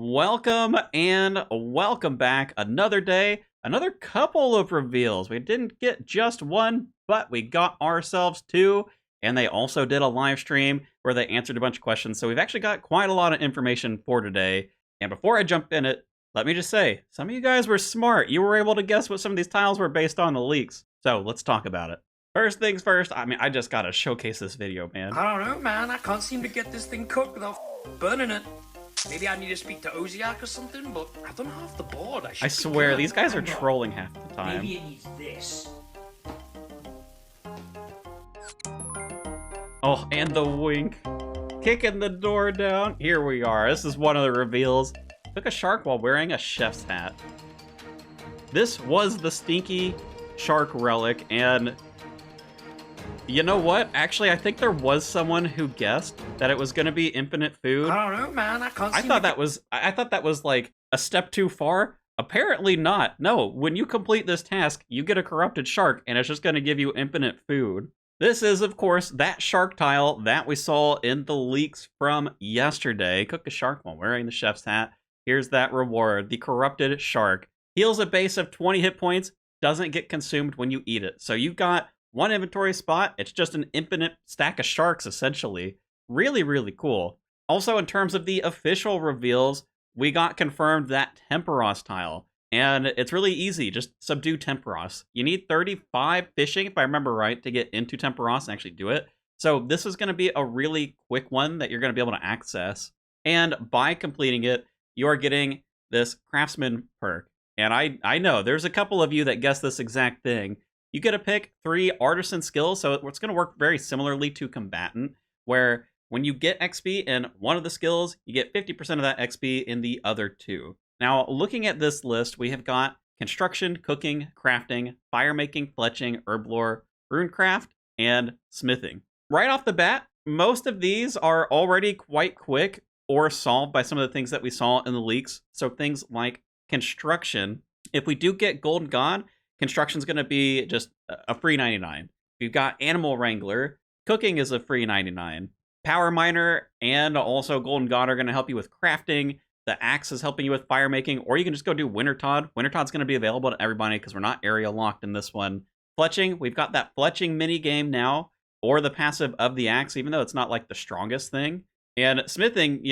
Welcome and welcome back. Another day, another couple of reveals. We didn't get just one, but we got ourselves two. And they also did a live stream where they answered a bunch of questions. So we've actually got quite a lot of information for today. And before I jump in it, let me just say, some of you guys were smart. You were able to guess what some of these tiles were based on the leaks. So let's talk about it. First things first, I just got to showcase this video, man. I don't know, man. I can't seem to get this thing cooked without burning it. Maybe I need to speak to Oziak or something, but I don't have the board. I swear, these guys are trolling half the time. Maybe it needs this. Oh, and the wink. Kicking the door down. Here we are. This is one of the reveals. Took a shark while wearing a chef's hat. This was the stinky shark relic, and you know what? Actually, I think there was someone who guessed that it was going to be infinite food. I don't know, man. I thought that was like a step too far. Apparently not. No, when you complete this task, you get a corrupted shark, and it's just going to give you infinite food. This is, of course, that shark tile that we saw in the leaks from yesterday. Cook a shark while wearing the chef's hat. Here's that reward. The corrupted shark heals a base of 20 hit points, doesn't get consumed when you eat it. So you got one inventory spot. It's just an infinite stack of sharks, essentially. Really, really cool. Also, in terms of the official reveals, we got confirmed that Temperos tile. And it's really easy. Just subdue Temperos. You need 35 fishing, if I remember right, to get into Temperos and actually do it. So this is going to be a really quick one that you're going to be able to access. And by completing it, you are getting this Craftsman perk. And I know there's a couple of you that guessed this exact thing. You get to pick 3 artisan skills, so it's going to work very similarly to combatant, where when you get XP in one of the skills, you get 50% of that XP in the other 2. Now, looking at this list, we have got construction, cooking, crafting, fire making, fletching, herb lore, runecraft, and smithing. Right off the bat, most of these are already quite quick or solved by some of the things that we saw in the leaks. So things like construction, if we do get Golden God, construction's going to be just a free 99. We've got Animal Wrangler. Cooking is a free 99. Power Miner and also Golden God are going to help you with crafting. The Axe is helping you with fire making, or you can just go do Winter Todd. Winter Todd's going to be available to everybody because we're not area locked in this one. Fletching, we've got that Fletching mini game now, or the passive of the Axe, even though it's not like the strongest thing. And smithing,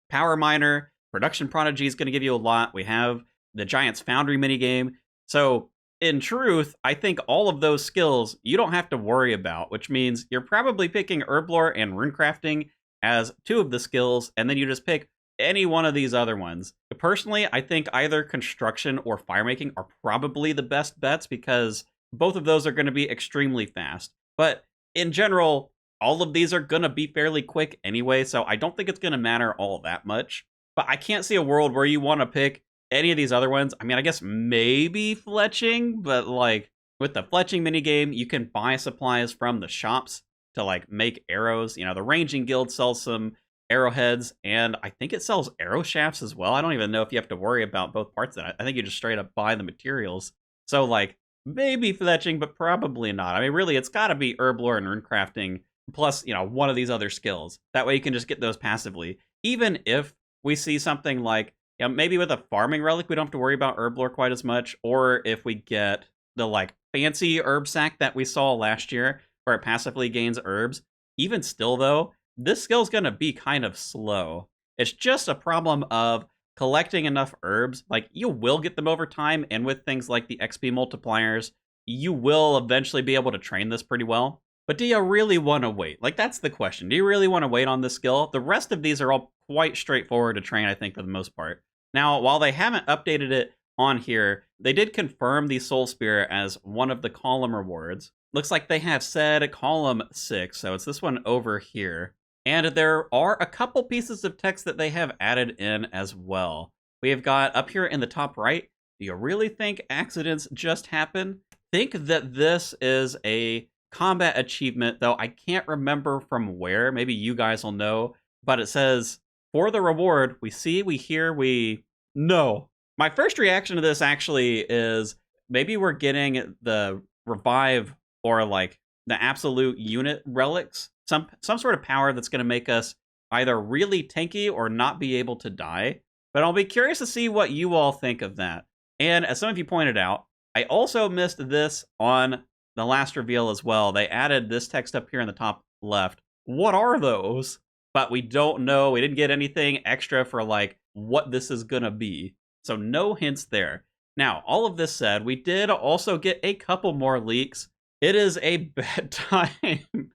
Power Miner, Production Prodigy is going to give you a lot. We have the Giant's Foundry mini game. So in truth, I think all of those skills you don't have to worry about, which means you're probably picking herb lore and runecrafting as 2 of the skills, and then you just pick any one of these other ones. Personally, I think either construction or fire making are probably the best bets because both of those are going to be extremely fast. But in general, all of these are going to be fairly quick anyway, so I don't think it's going to matter all that much. But I can't see a world where you want to pick any of these other ones. I mean, I guess maybe fletching, but like with the fletching minigame, you can buy supplies from the shops to like make arrows. The Ranging Guild sells some arrowheads, and I think it sells arrow shafts as well. I don't even know if you have to worry about both parts of that. I think you just straight up buy the materials. So like maybe fletching, but probably not. I mean, really, it's got to be herb lore and runecrafting plus, one of these other skills. That way you can just get those passively. Even if we see something like, maybe with a farming relic, we don't have to worry about herb lore quite as much. Or if we get the like fancy herb sack that we saw last year, where it passively gains herbs. Even still, though, this skill's going to be kind of slow. It's just a problem of collecting enough herbs. Like, you will get them over time, and with things like the XP multipliers, you will eventually be able to train this pretty well. But do you really want to wait? Like, that's the question. Do you really want to wait on this skill? The rest of these are all quite straightforward to train, I think, for the most part. Now, while they haven't updated it on here, they did confirm the Soul Spear as one of the column rewards. Looks like they have said column 6, so it's this one over here. And there are a couple pieces of text that they have added in as well. We have got up here in the top right, do you really think accidents just happen? Think that this is a combat achievement, though I can't remember from where. Maybe you guys will know. But it says, for the reward, we see, we hear, we know. My first reaction to this actually is maybe we're getting the revive or like the absolute unit relics. Some sort of power that's going to make us either really tanky or not be able to die. But I'll be curious to see what you all think of that. And as some of you pointed out, I also missed this on the last reveal as well. They added this text up here in the top left. What are those? But we don't know. We didn't get anything extra for like what this is going to be. So no hints there. Now, all of this said, we did also get a couple more leaks. It is a bad time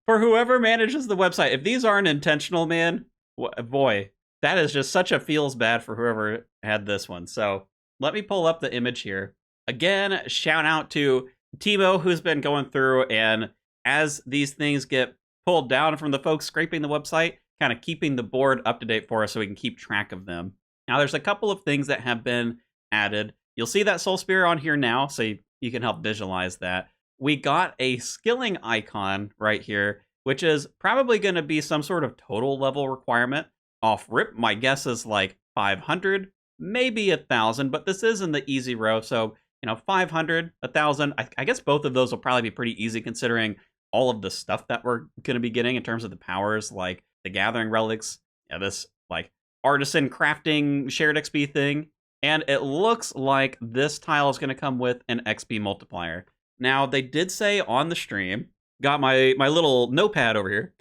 for whoever manages the website. If these aren't intentional, man, boy, that is just such a feels bad for whoever had this one. So let me pull up the image here. Again, shout out to Timo, who's been going through, and as these things get pulled down from the folks scraping the website, kind of keeping the board up to date for us so we can keep track of them. Now, there's a couple of things that have been added. You'll see that Soul Spear on here now, so you can help visualize that. We got a skilling icon right here, which is probably going to be some sort of total level requirement. Off rip, my guess is like 500, maybe 1,000, but this is in the easy row, so 500, 1,000. I guess both of those will probably be pretty easy considering all of the stuff that we're going to be getting in terms of the powers, like the gathering relics, this like artisan crafting shared XP thing, and it looks like this tile is going to come with an XP multiplier. Now, they did say on the stream, got my little notepad over here,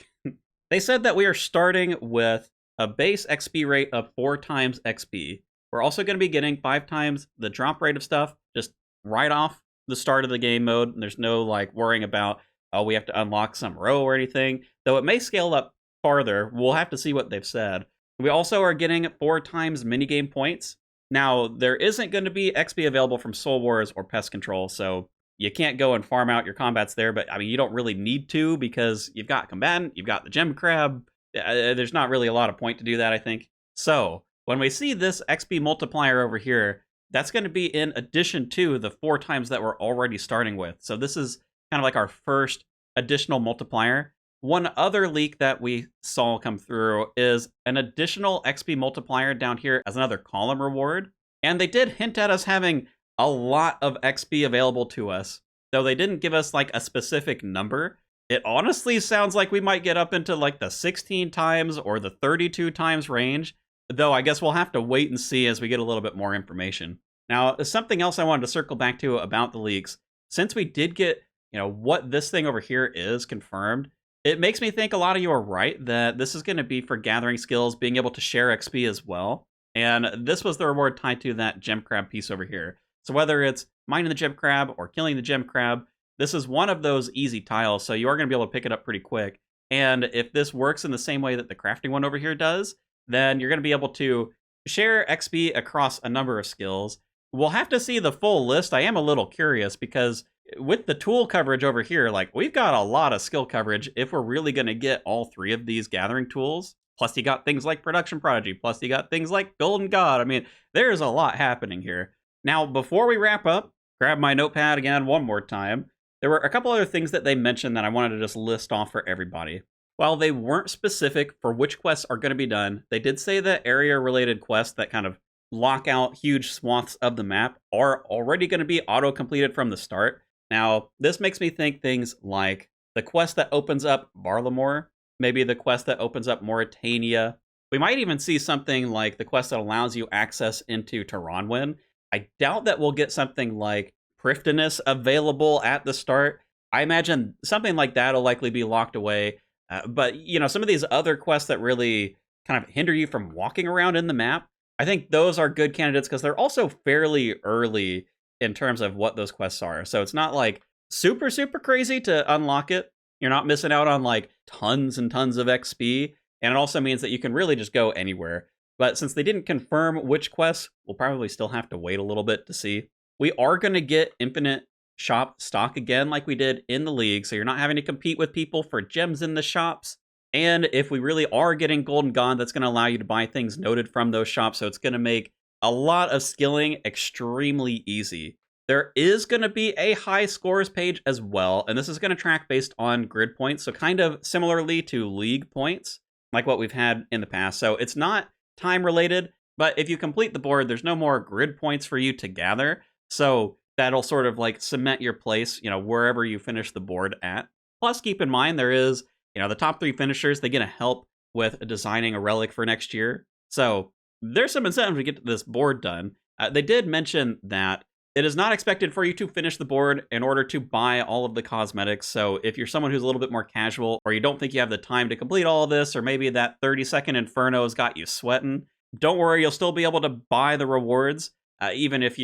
they said that we are starting with a base XP rate of 4 times XP. We're also going to be getting 5 times the drop rate of stuff, just right off the start of the game mode. There's no like worrying about, oh, we have to unlock some row or anything, though it may scale up farther. We'll have to see what they've said. We also are getting 4 times minigame points. Now, there isn't going to be XP available from Soul Wars or Pest Control, so you can't go and farm out your combats there, but I mean, you don't really need to because you've got Combatant, you've got the Gem Crab. There's not really a lot of point to do that, I think. So, when we see this XP multiplier over here, that's going to be in addition to the 4 times that we're already starting with. So this is kind of like our first additional multiplier. One other leak that we saw come through is an additional XP multiplier down here as another column reward. And they did hint at us having a lot of XP available to us, though they didn't give us like a specific number. It honestly sounds like we might get up into like the 16 times or the 32 times range, though I guess we'll have to wait and see as we get a little bit more information. Now, something else I wanted to circle back to about the leaks, since we did get, what this thing over here is confirmed, it makes me think a lot of you are right that this is going to be for gathering skills, being able to share XP as well. And this was the reward tied to that gem crab piece over here. So whether it's mining the gem crab or killing the gem crab, this is one of those easy tiles, so you are going to be able to pick it up pretty quick. And if this works in the same way that the crafting one over here does, then you're going to be able to share XP across a number of skills. We'll have to see the full list. I am a little curious because with the tool coverage over here, like we've got a lot of skill coverage if we're really going to get all 3 of these gathering tools. Plus you got things like Production Prodigy. Plus you got things like Golden God. I mean, there's a lot happening here. Now, before we wrap up, grab my notepad again one more time. There were a couple other things that they mentioned that I wanted to just list off for everybody. While they weren't specific for which quests are going to be done, they did say that area-related quests that kind of lock out huge swaths of the map are already going to be auto-completed from the start. Now, this makes me think things like the quest that opens up Barlamore, maybe the quest that opens up Mauritania. We might even see something like the quest that allows you access into Taranwin. I doubt that we'll get something like Prifdinus available at the start. I imagine something like that will likely be locked away. But, some of these other quests that really kind of hinder you from walking around in the map, I think those are good candidates because they're also fairly early in terms of what those quests are. So it's not like super, super crazy to unlock it. You're not missing out on like tons and tons of XP. And it also means that you can really just go anywhere. But since they didn't confirm which quests, we'll probably still have to wait a little bit to see. We are going to get infinite shop stock again like we did in the league, so you're not having to compete with people for gems in the shops. And if we really are getting Golden God, that's going to allow you to buy things noted from those shops, so it's going to make a lot of skilling extremely easy. There is going to be a high scores page as well, and this is going to track based on grid points, so kind of similarly to league points, like what we've had in the past. So it's not time related, but if you complete the board, there's no more grid points for you to gather. So that'll sort of like cement your place, wherever you finish the board at. Plus, keep in mind, there is, the top 3 finishers, they get a help with designing a relic for next year. So there's some incentive to get this board done. They did mention that it is not expected for you to finish the board in order to buy all of the cosmetics. So if you're someone who's a little bit more casual, or you don't think you have the time to complete all of this, or maybe that 30-second Inferno has got you sweating, don't worry, you'll still be able to buy the rewards. Even if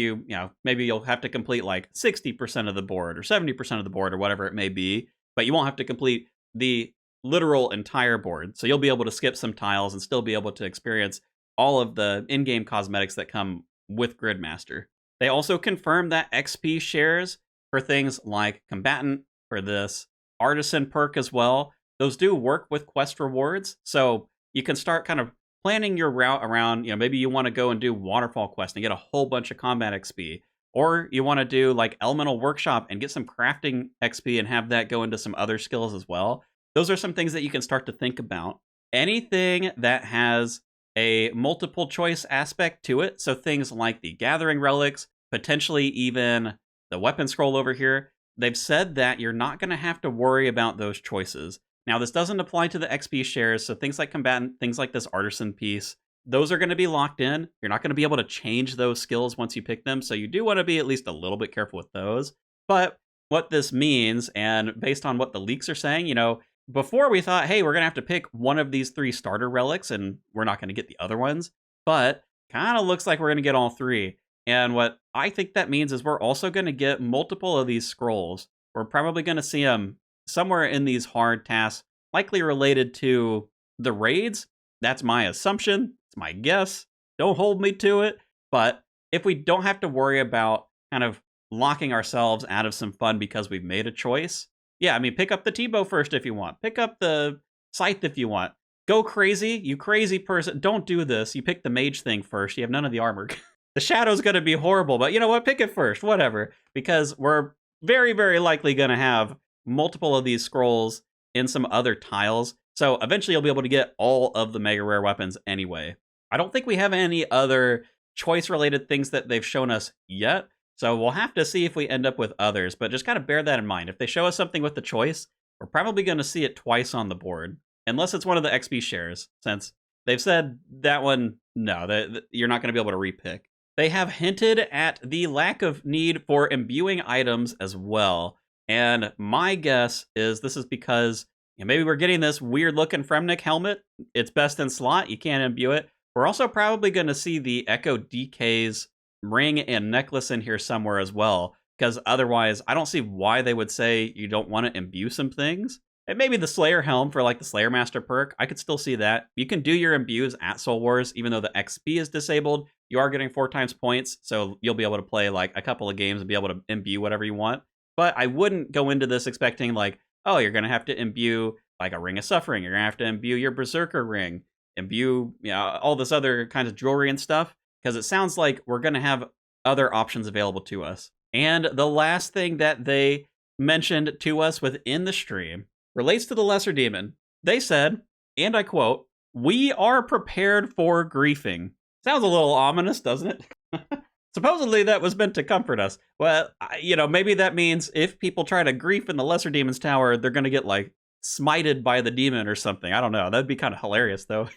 maybe you'll have to complete like 60% of the board or 70% of the board or whatever it may be, but you won't have to complete the literal entire board. So you'll be able to skip some tiles and still be able to experience all of the in-game cosmetics that come with Gridmaster. They also confirmed that XP shares for things like Combatant, for this Artisan perk as well, those do work with quest rewards. So you can start kind of planning your route around, maybe you want to go and do Waterfall Quest and get a whole bunch of combat XP. Or you want to do like Elemental Workshop and get some crafting XP and have that go into some other skills as well. Those are some things that you can start to think about. Anything that has a multiple choice aspect to it, so things like the Gathering Relics, potentially even the Weapon Scroll over here, they've said that you're not going to have to worry about those choices. Now, this doesn't apply to the XP shares, so things like Combatant, things like this Artisan piece, those are going to be locked in. You're not going to be able to change those skills once you pick them, so you do want to be at least a little bit careful with those. But what this means, and based on what the leaks are saying, before we thought, hey, we're going to have to pick one of these 3 starter relics, and we're not going to get the other ones, but kind of looks like we're going to get all 3. And what I think that means is we're also going to get multiple of these scrolls. We're probably going to see them somewhere in these hard tasks, likely related to the raids. That's my assumption. It's my guess. Don't hold me to it. But if we don't have to worry about kind of locking ourselves out of some fun because we've made a choice, pick up the T-bow first if you want. Pick up the scythe if you want. Go crazy, you crazy person. Don't do this. You pick the mage thing first. You have none of the armor. The shadow's going to be horrible, but you know what? Pick it first, whatever. Because we're very, very likely going to have multiple of these scrolls in some other tiles. So eventually you'll be able to get all of the mega rare weapons anyway. I don't think we have any other choice-related things that they've shown us yet. So we'll have to see if we end up with others, but just kind of bear that in mind. If they show us something with the choice, we're probably going to see it twice on the board. Unless it's one of the XP shares, since they've said that one, no, you're not going to be able to repick. They have hinted at the lack of need for imbuing items as well. And my guess is this is because maybe we're getting this weird looking Fremnik helmet. It's best in slot. You can't imbue it. We're also probably going to see the Echo DK's ring and necklace in here somewhere as well. Because otherwise, I don't see why they would say you don't want to imbue some things. And maybe the Slayer helm for like the Slayer Master perk. I could still see that. You can do your imbues at Soul Wars, even though the XP is disabled. You are getting 4 times points, so you'll be able to play like a couple of games and be able to imbue whatever you want. But I wouldn't go into this expecting like, oh, you're going to have to imbue like a Ring of Suffering. You're going to have to imbue your Berserker ring, imbue all this other kinds of jewelry and stuff, because it sounds like we're going to have other options available to us. And the last thing that they mentioned to us within the stream relates to the Lesser Demon. They said, and I quote, "We are prepared for griefing." Sounds a little ominous, doesn't it? Supposedly that was meant to comfort us. Well, maybe that means if people try to grief in the Lesser Demon's Tower, they're going to get like smited by the demon or something. I don't know. That'd be kind of hilarious though.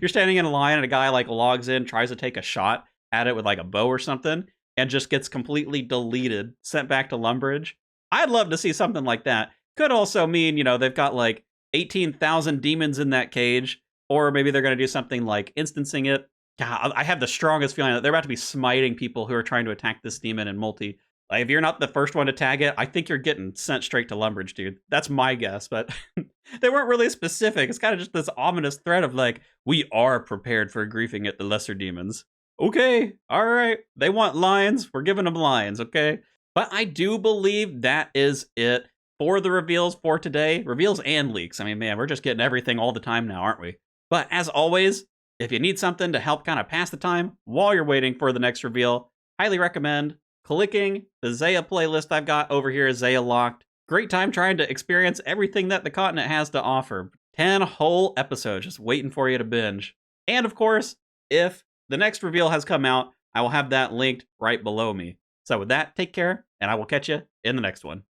You're standing in a line and a guy like logs in, tries to take a shot at it with like a bow or something, and just gets completely deleted, sent back to Lumbridge. I'd love to see something like that. Could also mean, they've got like 18,000 demons in that cage, or maybe they're going to do something like instancing it. God, I have the strongest feeling that they're about to be smiting people who are trying to attack this demon in multi. Like, if you're not the first one to tag it, I think you're getting sent straight to Lumbridge, dude. That's my guess, but they weren't really specific. It's kind of just this ominous threat of like, we are prepared for griefing at the lesser demons. Okay, all right. They want lions. We're giving them lions, okay? But I do believe that is it for the reveals for today. Reveals and leaks. I mean, man, we're just getting everything all the time now, aren't we? But as always, if you need something to help kind of pass the time while you're waiting for the next reveal, highly recommend clicking the Zaya playlist I've got over here, Zaya Locked. Great time trying to experience everything that the continent has to offer. 10 whole episodes just waiting for you to binge. And of course, if the next reveal has come out, I will have that linked right below me. So with that, take care, and I will catch you in the next one.